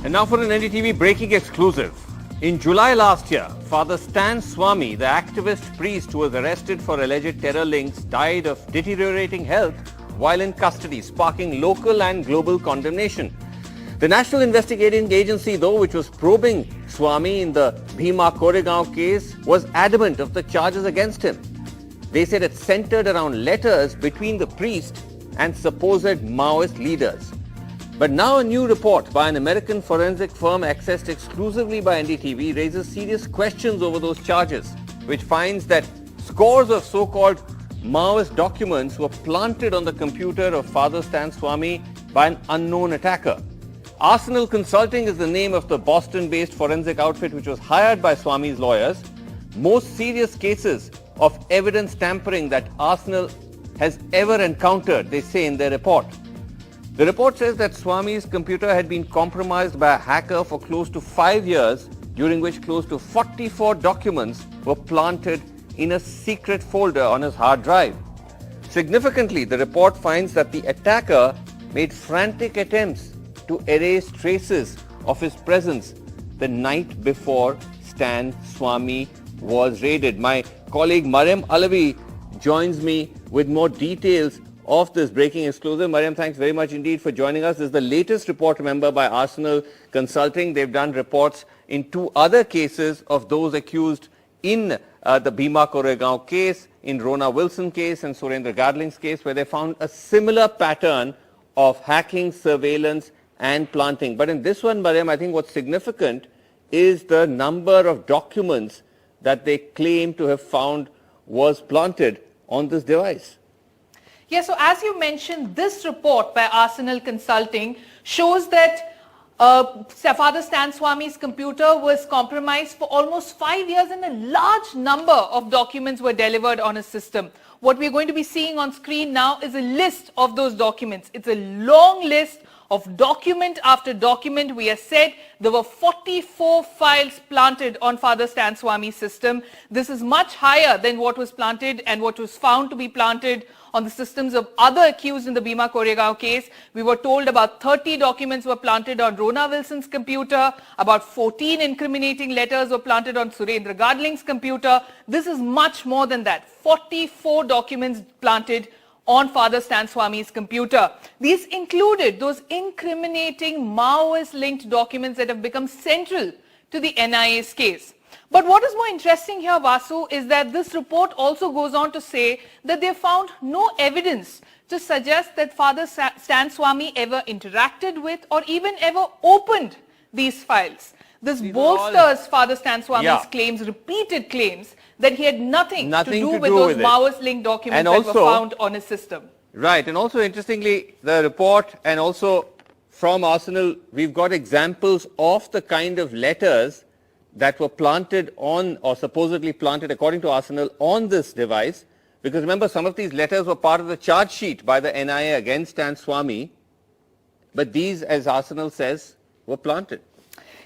And now for an NDTV breaking exclusive. In July last year, Father Stan Swami, the activist priest who was arrested for alleged terror links, died of deteriorating health while in custody, sparking local and global condemnation. The National Investigating Agency, though, which was probing Swami in the Bhima Koregaon case, was adamant of the charges against him. They said it centered around letters between the priest and supposed Maoist leaders. But now a new report by an American forensic firm accessed exclusively by NDTV raises serious questions over those charges, which finds that scores of so-called Maoist documents were planted on the computer of Father Stan Swami by an unknown attacker. Arsenal Consulting is the name of the Boston-based forensic outfit which was hired by Swami's lawyers. Most serious cases of evidence tampering that Arsenal has ever encountered, they say in their report. The report says that Swami's computer had been compromised by a hacker for close to 5 years, during which close to 44 documents were planted in a secret folder on his hard drive. Significantly, the report finds that the attacker made frantic attempts to erase traces of his presence the night before Stan Swami was raided. My colleague Mariam Alavi joins me with more details of this breaking exclusive. Mariam, thanks very much indeed for joining us. This is the latest report, remember, by Arsenal Consulting. They've done reports in 2 other cases of those accused in the Bhima Koregaon case, in Rona Wilson case and Surendra Gadling's case, where they found a similar pattern of hacking, surveillance and planting. But in this one, Mariam, I think what's significant is the number of documents that they claim to have found was planted on this device. Yes, so as you mentioned, this report by Arsenal Consulting shows that Father Stan Swami's computer was compromised for almost 5 years and a large number of documents were delivered on his system. What we're going to be seeing on screen now is a list of those documents. It's a long list of document after document. We have said there were 44 files planted on Father Stan Swami's system. This is much higher than what was planted and what was found to be planted on the systems of other accused in the Bhima Koregaon case. We were told about 30 documents were planted on Rona Wilson's computer, about 14 incriminating letters were planted on Surendra Gadling's computer. This is much more than that. 44 documents planted on Father Stan Swami's computer. These included those incriminating Maoist-linked documents that have become central to the NIA's case. But what is more interesting here, Vasu, is that this report also goes on to say that they found no evidence to suggest that Father Stan Swami ever interacted with or even ever opened these files. This bolsters Father Stan Swami's claims, repeated claims, that he had nothing to do with those Maoist-linked documents that were found on his system. Right, and also interestingly, the report and also from Arsenal, we've got examples of the kind of letters that were planted on, or supposedly planted according to Arsenal, on this device. Because remember, some of these letters were part of the charge sheet by the NIA against Stan Swami. But these, as Arsenal says, were planted.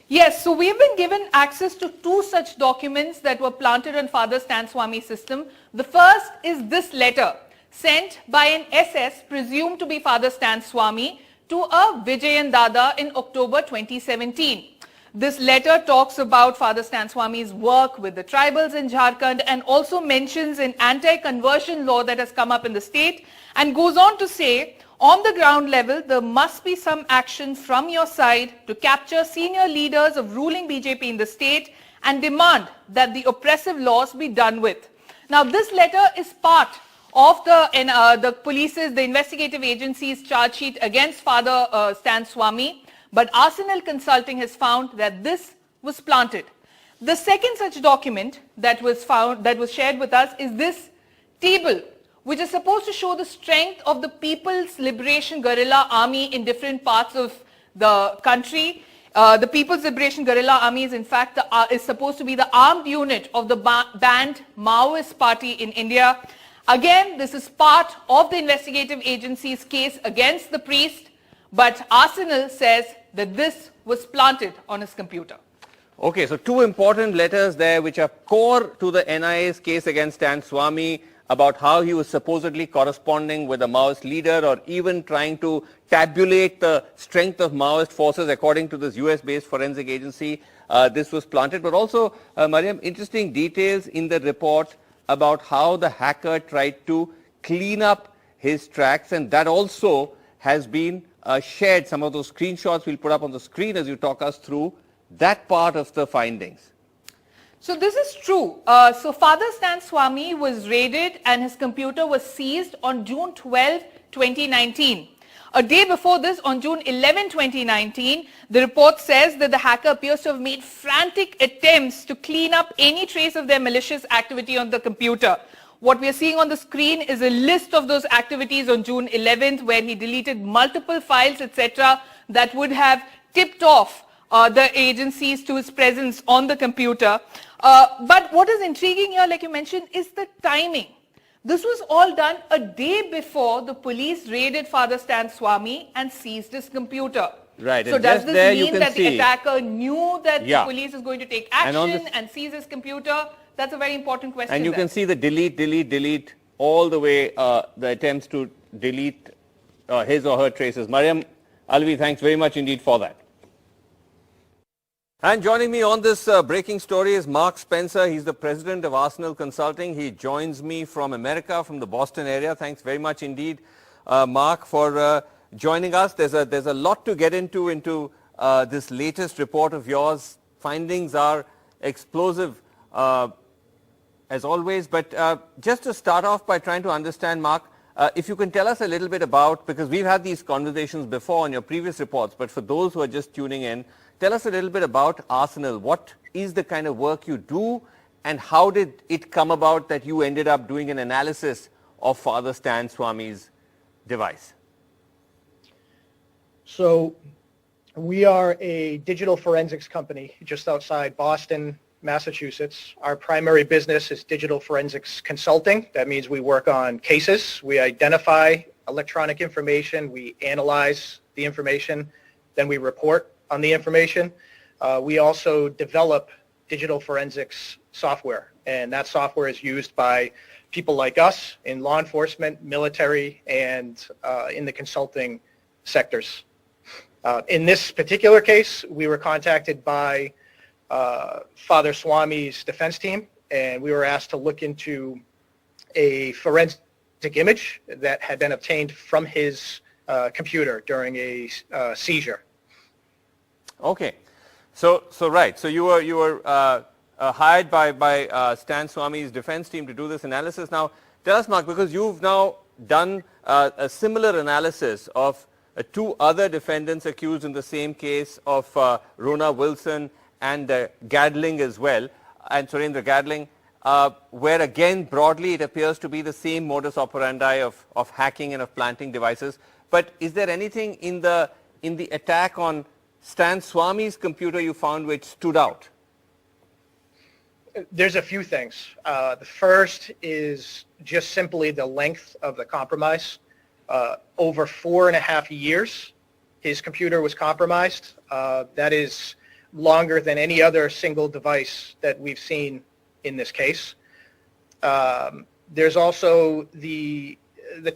Yes, so we've been given access to 2 such documents that were planted on Father Stan Swami's system. The first is this letter sent by an SS presumed to be Father Stan Swami to a Vijayan Dada in October 2017. This letter talks about Father Stan Swami's work with the tribals in Jharkhand and also mentions an anti-conversion law that has come up in the state and goes on to say, on the ground level, there must be some action from your side to capture senior leaders of ruling BJP in the state and demand that the oppressive laws be done with. Now, this letter is part of the police's, the investigative agency's charge sheet against Father Stan Swami. But Arsenal Consulting has found that this was planted. The second such document that was found, that was shared with us, is this table, which is supposed to show the strength of the People's Liberation Guerrilla Army in different parts of the country. The People's Liberation Guerrilla Army is in fact is supposed to be the armed unit of the banned Maoist party in India. Again, this is part of the investigative agency's case against the priest. But Arsenal says that this was planted on his computer. Okay, so 2 important letters there which are core to the NIA's case against Stan Swami. about how he was supposedly corresponding with a Maoist leader or even trying to tabulate the strength of Maoist forces according to this US-based forensic agency. This was planted, but also, Mariam, interesting details in the report about how the hacker tried to clean up his tracks, and that also has been shared. Some of those screenshots we'll put up on the screen as you talk us through that part of the findings. So this is true. So Father Stan Swami was raided and his computer was seized on June 12, 2019. A day before this, on June 11, 2019, the report says that the hacker appears to have made frantic attempts to clean up any trace of their malicious activity on the computer. What we are seeing on the screen is a list of those activities on June 11th, where he deleted multiple files, etc., that would have tipped off the agencies to his presence on the computer. But what is intriguing here, like you mentioned, is the timing. This was all done a day before the police raided Father Stan Swami and seized his computer. Right. So does this mean that the attacker knew that the police is going to take action and seize his computer? That's a very important question. And you can see the delete all the way, the attempts to delete his or her traces. Mariam Alvi, thanks very much indeed for that. And joining me on this breaking story is Mark Spencer. He's the president of Arsenal Consulting. He joins me from America, from the Boston area. Thanks very much indeed, Mark, for joining us. There's a lot to get into this latest report of yours. Findings are explosive, as always. But just to start off by trying to understand, Mark, if you can tell us a little bit about, because we've had these conversations before on your previous reports, but for those who are just tuning in, tell us a little bit about Arsenal. What is the kind of work you do, and how did it come about that you ended up doing an analysis of Father Stan Swami's device? So we are a digital forensics company just outside Boston, Massachusetts. Our primary business is digital forensics consulting. That means we work on cases. We identify electronic information. We analyze the information. Then we report on the information. We also develop digital forensics software, and that software is used by people like us in law enforcement, military, and in the consulting sectors. In this particular case, we were contacted by Father Swami's defense team, and we were asked to look into a forensic image that had been obtained from his computer during a seizure. Okay, so you were hired by Stan Swami's defense team to do this analysis. Now, tell us, Mark, because you've now done a similar analysis of two other defendants accused in the same case of Rona Wilson and Gadling as well, and Surendra Gadling, where again broadly it appears to be the same modus operandi of hacking and of planting devices. But is there anything in the attack on Stan Swami's computer you found which stood out? There's a few things. The first is just simply the length of the compromise. Over 4.5 years, his computer was compromised. That is longer than any other single device that we've seen in this case. There's also the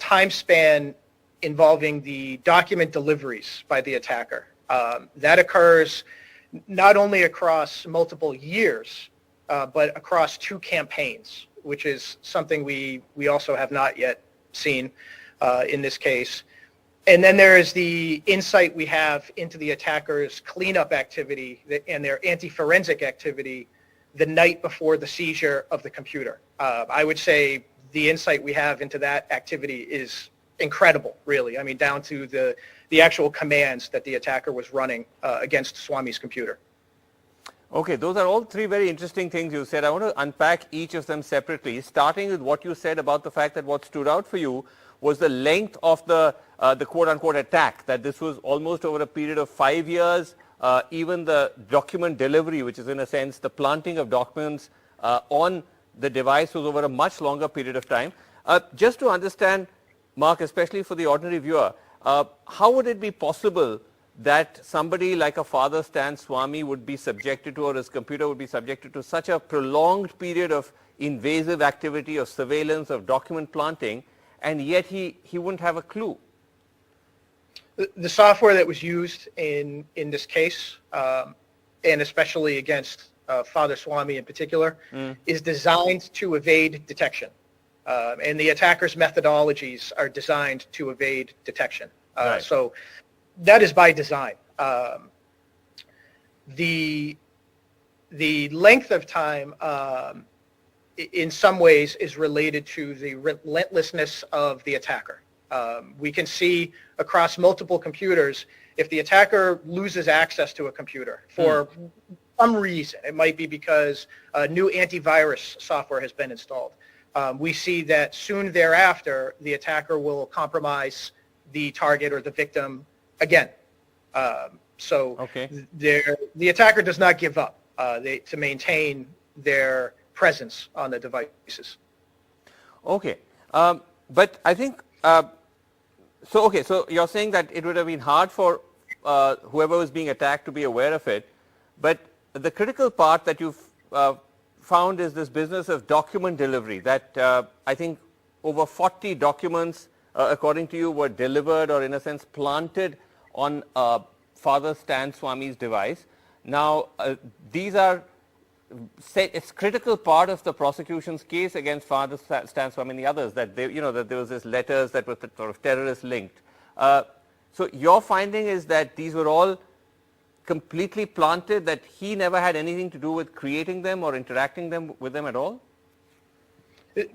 time span involving the document deliveries by the attacker. That occurs not only across multiple years, but across 2 campaigns, which is something we also have not yet seen in this case. And then there is the insight we have into the attacker's cleanup activity and their anti-forensic activity the night before the seizure of the computer. I would say the insight we have into that activity is incredible, really. I mean, down to the actual commands that the attacker was running against Swami's computer. Okay, those are all 3 very interesting things you said. I want to unpack each of them separately, starting with what you said about the fact that what stood out for you was the length of the quote-unquote attack, that this was almost over a period of 5 years. Even the document delivery, which is in a sense the planting of documents on the device, was over a much longer period of time. Just to understand, Mark, especially for the ordinary viewer, how would it be possible that somebody like a Father Stan Swamy would be subjected to, or his computer would be subjected to such a prolonged period of invasive activity, of surveillance, of document planting, and yet he wouldn't have a clue? The software that was used in this case, and especially against Father Swamy in particular, is designed to evade detection. And the attacker's methodologies are designed to evade detection. Right. So that is by design. The length of time in some ways is related to the relentlessness of the attacker. We can see across multiple computers, if the attacker loses access to a computer for some reason, it might be because a new antivirus software has been installed. We see that soon thereafter, the attacker will compromise the target or the victim again. The attacker does not give up to maintain their presence on the devices. Okay. But I think, so you're saying that it would have been hard for whoever was being attacked to be aware of it, but the critical part that you've found is this business of document delivery, that I think over 40 documents, according to you, were delivered or in a sense planted on Father Stan Swamy's device. Now, these are, it's critical part of the prosecution's case against Father Stan Swamy and the others, that they, that there was this letters that were sort of terrorist linked. So your finding is that these were all completely planted, that he never had anything to do with creating them or interacting with them at all?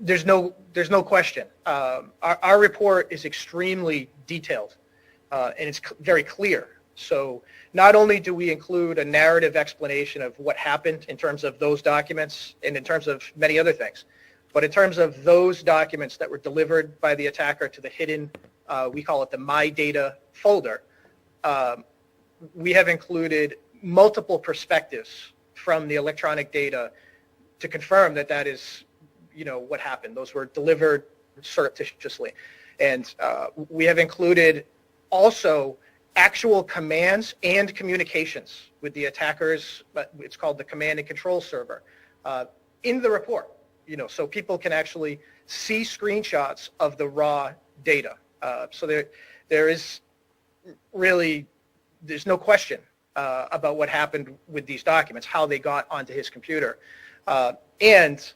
There's no question. Our report is extremely detailed, and it's very clear. So not only do we include a narrative explanation of what happened in terms of those documents and in terms of many other things, but in terms of those documents that were delivered by the attacker to the hidden, we call it the My Data folder, we have included multiple perspectives from the electronic data to confirm that that is, what happened. Those were delivered surreptitiously. And we have included also actual commands and communications with the attackers, but it's called the command and control server, in the report, so people can actually see screenshots of the raw data. So there is really, there's no question about what happened with these documents, how they got onto his computer. And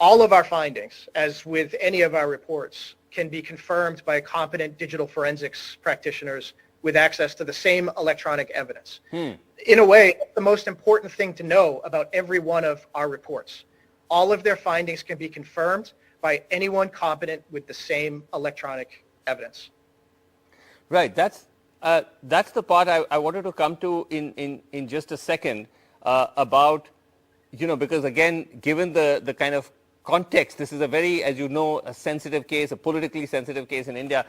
all of our findings, as with any of our reports, can be confirmed by competent digital forensics practitioners with access to the same electronic evidence. In a way, the most important thing to know about every one of our reports. All of their findings can be confirmed by anyone competent with the same electronic evidence. Right. That's the part I wanted to come to in just a second, about, because again, given the kind of context, this is a very, as you know, a sensitive case, a politically sensitive case in India.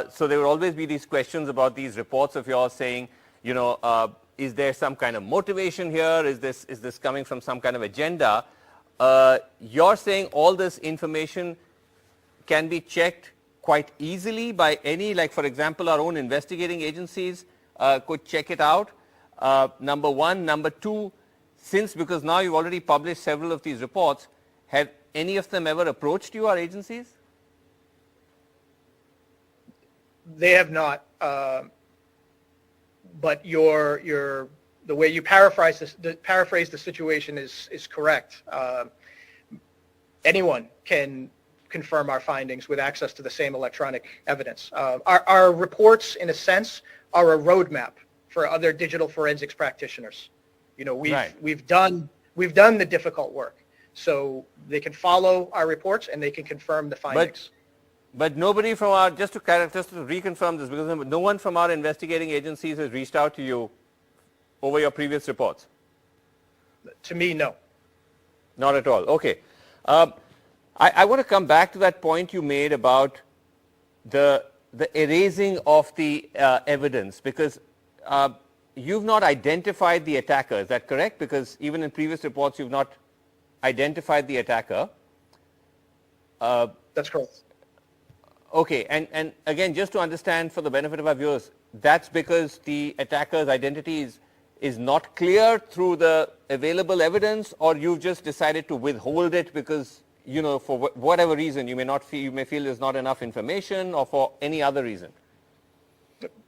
So there will always be these questions about these reports of yours saying, is there some kind of motivation here? Is this coming from some kind of agenda? You're saying all this information can be checked quite easily by any, like for example, our own investigating agencies could check it out. Number one. Number two, because now you've already published several of these reports, have any of them ever approached you, our agencies? They have not, but the way you paraphrase the situation is correct. Anyone can confirm our findings with access to the same electronic evidence. Our reports, in a sense, are a roadmap for other digital forensics practitioners. We've done the difficult work, so they can follow our reports and they can confirm the findings. But nobody from our, just to reconfirm this, because no one from our investigating agencies has reached out to you over your previous reports? To me, no. Not at all. Okay. I want to come back to that point you made about the erasing of the evidence, because you've not identified the attacker. Is that correct? Because even in previous reports, you've not identified the attacker. That's correct. Okay, and again, just to understand for the benefit of our viewers, that's because the attacker's identity is not clear through the available evidence, or you've just decided to withhold it because, you know, for whatever reason you may feel there's not enough information, or for any other reason?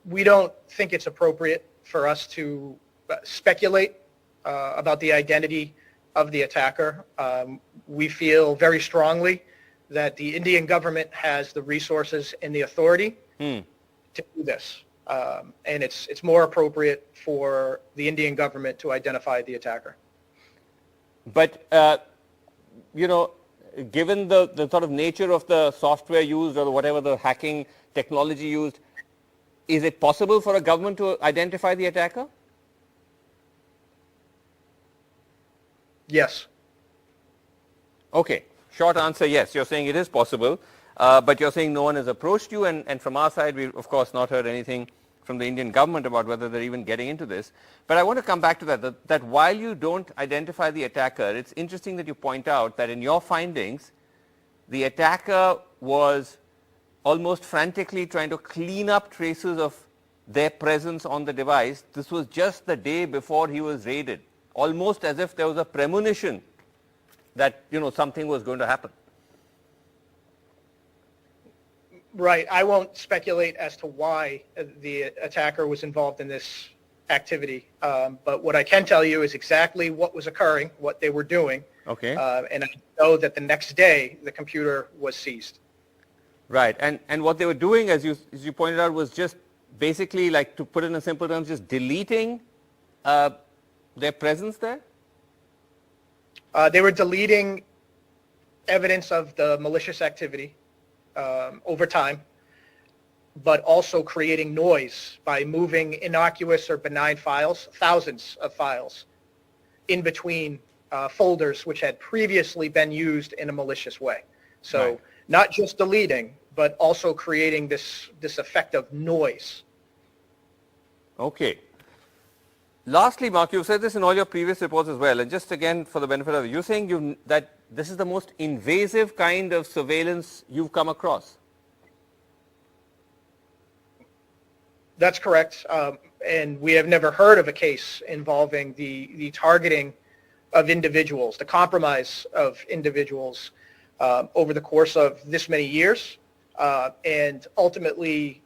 We don't think it's appropriate for us to speculate about the identity of the attacker. We feel very strongly that the Indian government has the resources and the authority to do this. And it's more appropriate for the Indian government to identify the attacker. But, you know, given the sort of nature of the software used or whatever the hacking technology used, is it possible for a government to identify the attacker? Yes. Okay. Short answer, yes. You're saying it is possible, but you're saying no one has approached you, and from our side, we've of course not heard anything from the Indian government about whether they're even getting into this. But I want to come back to that while you don't identify the attacker, it's interesting that you point out that in your findings, the attacker was almost frantically trying to clean up traces of their presence on the device. This was just the day before he was raided, almost as if there was a premonition that, you know, something was going to happen. Right. I won't speculate as to why the attacker was involved in this activity. But what I can tell you is exactly what was occurring, what they were doing. Okay. And I know that the next day the computer was seized. Right. And what they were doing, as you pointed out, was just basically, like, to put it in simple terms, just deleting their presence there? They were deleting evidence of the malicious activity over time, but also creating noise by moving innocuous or benign files, thousands of files, in between folders which had previously been used in a malicious way. So right. Not just deleting, but also creating this effect of noise. Okay. Lastly, Mark, you've said this in all your previous reports as well, and just again for the benefit of you, saying that this is the most invasive kind of surveillance you've come across. That's correct, and we have never heard of a case involving the targeting of individuals, the compromise of individuals over the course of this many years, and ultimately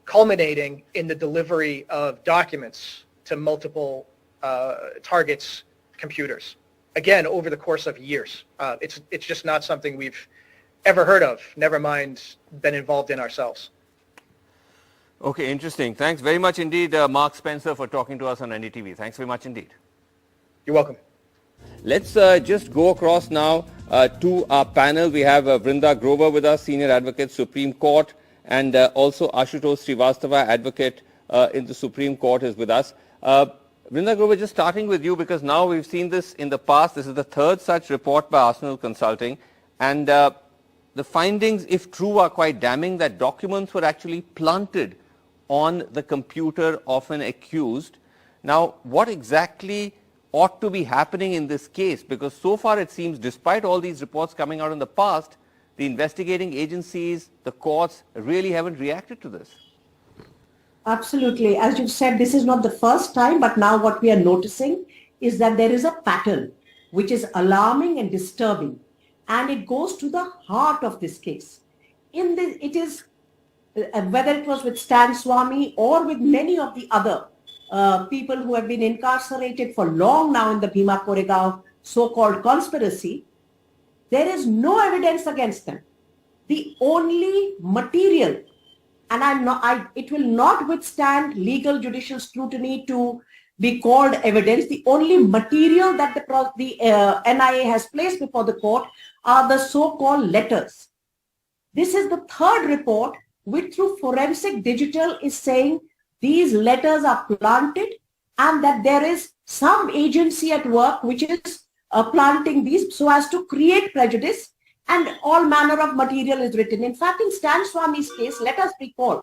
culminating in the delivery of documents to multiple targets' computers. Again, over the course of years. It's just not something we've ever heard of, never mind been involved in ourselves. Okay, interesting. Thanks very much indeed, Mark Spencer, for talking to us on NDTV. Thanks very much indeed. You're welcome. Let's just go across now to our panel. We have Vrinda Grover with us, Senior Advocate, Supreme Court, and also Ashutosh Srivastava, Advocate in the Supreme Court, is with us. Vrinda Grover, just starting with you, because now we've seen this in the past. This is the third such report by Arsenal Consulting, and the findings, if true, are quite damning, that documents were actually planted on the computer of an accused. Now, what exactly ought to be happening in this case? Because so far it seems, despite all these reports coming out in the past, the investigating agencies, the courts, really haven't reacted to this. Absolutely. As you've said, this is not the first time, but now what we are noticing is that there is a pattern which is alarming and disturbing, and it goes to the heart of this case. It is whether it was with Stan Swamy or with many of the other people who have been incarcerated for long now in the Bhima Koregaon so-called conspiracy, there is no evidence against them. The only material, and it will not withstand legal judicial scrutiny to be called evidence. The only material that the NIA has placed before the court are the so-called letters. This is the third report which, through forensic digital, is saying these letters are planted and that there is some agency at work which is planting these so as to create prejudice, and all manner of material is written. In fact, in Stan Swamy's case, let us recall,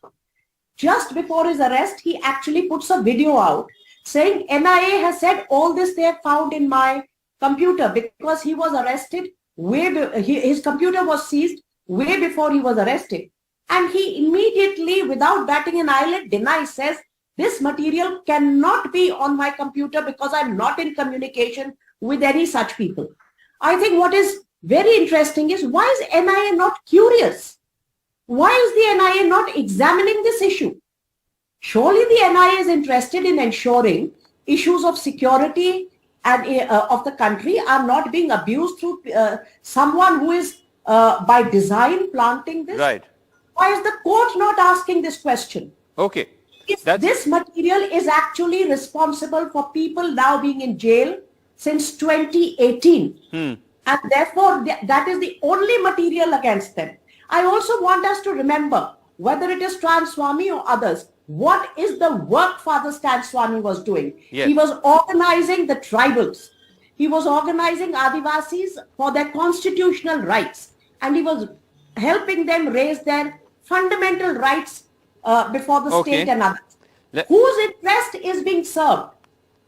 just before his arrest, he actually puts a video out saying NIA has said all this they have found in my computer, because he was arrested his computer was seized way before he was arrested. And he immediately, without batting an eyelid, denies, says, this material cannot be on my computer because I'm not in communication with any such people. I think what is very interesting is, why is NIA not curious? Why is the NIA not examining this issue? Surely the NIA is interested in ensuring issues of security and of the country are not being abused through someone who is by design planting this. Right. Why is the court not asking this question? Okay. If this material is actually responsible for people now being in jail since 2018, and therefore that is the only material against them. I also want us to remember, whether it is Stan Swamy or others, what is the work Father Stan Swamy was doing? Yes. He was organizing the tribals. He was organizing Adivasis for their constitutional rights, and he was helping them raise their fundamental rights before the state and others. Whose interest is being served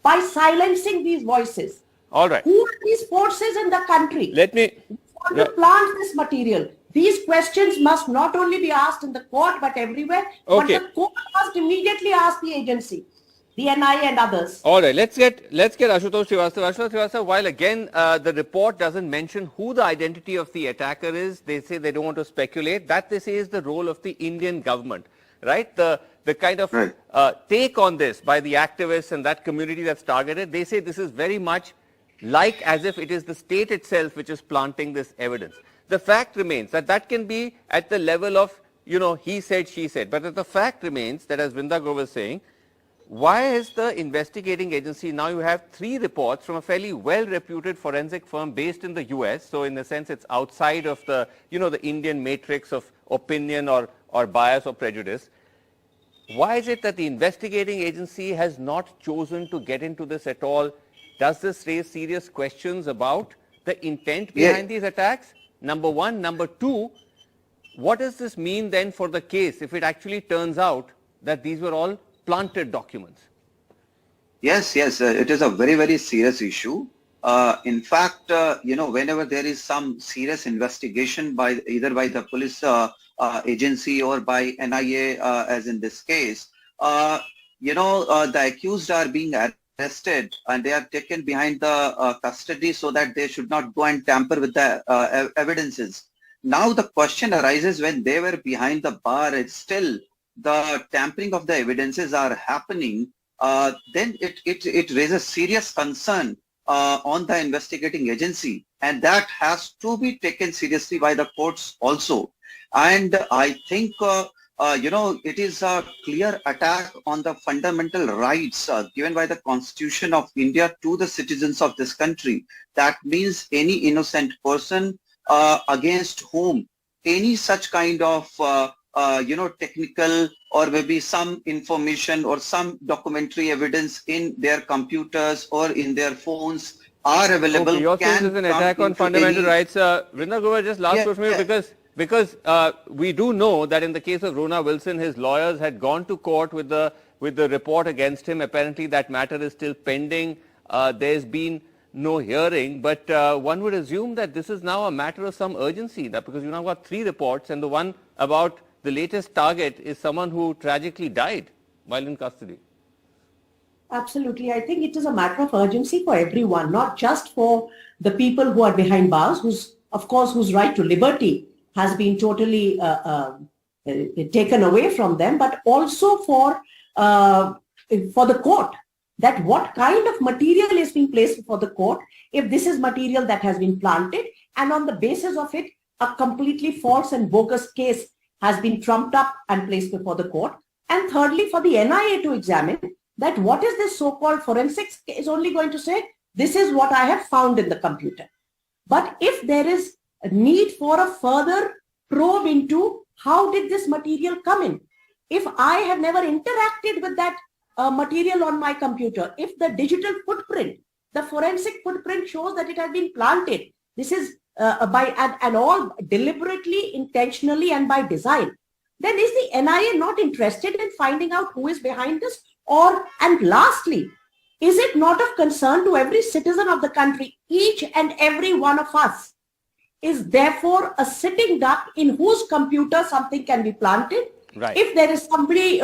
by silencing these voices? All right. Who are these forces in the country? Let me want to plant this material? These questions must not only be asked in the court but everywhere. Okay. But the court must immediately ask the agency, the NIA and others. All right, let's get Ashutosh Srivastava. Ashutosh Srivastava, while again the report doesn't mention who the identity of the attacker is, they say they don't want to speculate. That, they say, is the role of the Indian government, right? The kind of take on this by the activists and that community that's targeted, they say this is very much like as if it is the state itself which is planting this evidence. The fact remains that that can be at the level of, you know, he said, she said. But the fact remains that, as Vrinda Grover was saying, why is the investigating agency, now you have 3 reports from a fairly well-reputed forensic firm based in the US, so in a sense it's outside of the, you know, the Indian matrix of opinion or bias or prejudice. Why is it that the investigating agency has not chosen to get into this at all? Does this raise serious questions about the intent behind these attacks? Number one. Number two, what does this mean then for the case if it actually turns out that these were all planted documents? Yes, it is a very, very serious issue. In fact, you know, whenever there is some serious investigation by either by the police agency or by NIA, as in this case, you know, the accused are being arrested and they are taken behind the custody so that they should not go and tamper with the evidences. Now the question arises, when they were behind the bar, it's still the tampering of the evidences are happening, then it raises serious concern on the investigating agency, and that has to be taken seriously by the courts also. And I think you know, it is a clear attack on the fundamental rights given by the Constitution of India to the citizens of this country. That means any innocent person against whom any such kind of you know, technical or maybe some information or some documentary evidence in their computers or in their phones are available. Okay, you're saying this is an attack on fundamental rights. Vrinda Grover, just last question, because we do know that in the case of Rona Wilson, his lawyers had gone to court with the report against him. Apparently that matter is still pending. There's been no hearing, but one would assume that this is now a matter of some urgency, that because you now got 3 reports, and the one about the latest target is someone who tragically died while in custody. Absolutely. I think it is a matter of urgency for everyone, not just for the people who are behind bars, whose right to liberty has been totally taken away from them, but also for the court, that what kind of material is being placed before the court, if this is material that has been planted, and on the basis of it, a completely false and bogus case has been trumped up and placed before the court. And thirdly, for the NIA to examine that what is this so-called forensics is only going to say, this is what I have found in the computer. But if there is a need for a further probe into how did this material come in, if I have never interacted with that material on my computer, if the digital footprint, the forensic footprint shows that it has been planted, this is and all deliberately, intentionally and by design, then is the NIA not interested in finding out who is behind this? And lastly, is it not of concern to every citizen of the country, each and every one of us, is therefore a sitting duck in whose computer something can be planted. Right. If there is somebody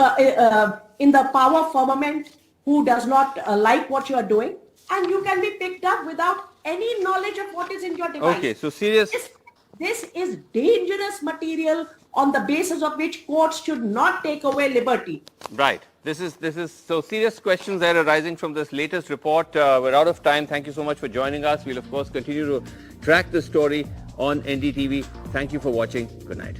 in the power firmament who does not like what you are doing, and you can be picked up without any knowledge of what is in your device. Okay, so serious. This is dangerous material on the basis of which courts should not take away liberty. Right. This is so serious questions that are arising from this latest report. We're out of time. Thank you so much for joining us. We'll of course continue to track the story on NDTV. Thank you for watching. Good night.